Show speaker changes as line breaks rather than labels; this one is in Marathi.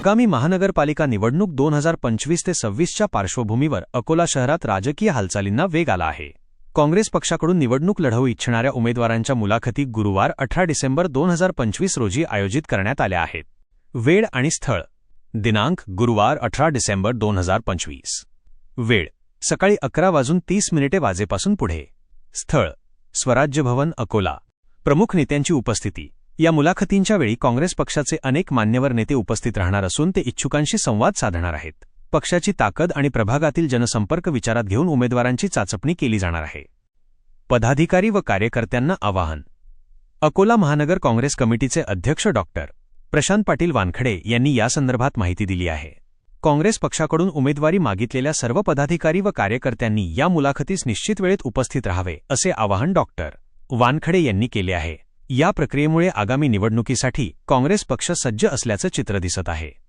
आगामी महानगरपालिका निवडणूक 2025 ते 26च्या पार्श्वभूमीवर अकोला शहरात राजकीय हालचालींना वेग आला आहे. काँग्रेस पक्षाकडून निवडणूक लढवू इच्छिणाऱ्या उमेदवारांच्या मुलाखती गुरुवार 18 डिसेंबर 2025 रोजी आयोजित करण्यात आल्या आहेत. वेळ आणि स्थळ. दिनांक गुरुवार 18 डिसेंबर 2025. वेळ सकाळी 11:30 वाजेपासून पुढे. स्थळ स्वराज्य भवन अकोला. प्रमुख नेत्यांची उपस्थिती. या मुलाखतींच्या वेळी काँग्रेस पक्षाचे अनेक मान्यवर नेते उपस्थित राहणार असून ते इच्छुकांशी संवाद साधणार आहेत. पक्षाची ताकद आणि प्रभागातील जनसंपर्क विचारात घेऊन उमेदवारांची चाचपणी केली जाणार आहे. पदाधिकारी व कार्यकर्त्यांना आवाहन. अकोला महानगर काँग्रेस कमिटीचे अध्यक्ष डॉक्टर प्रशांत पाटील वानखडे यांनी यासंदर्भात माहिती दिली आहे. काँग्रेस पक्षाकडून उमेदवारी मागितलेल्या सर्व पदाधिकारी व कार्यकर्त्यांनी या मुलाखतीस निश्चित वेळेत उपस्थित राहावे असे आवाहन डॉक्टर वानखडे यांनी केले आहे. या प्रक्रियेमुळे आगामी निवडणुकीसाठी काँग्रेस पक्ष सज्ज असल्याचं चित्र दिसत आहे.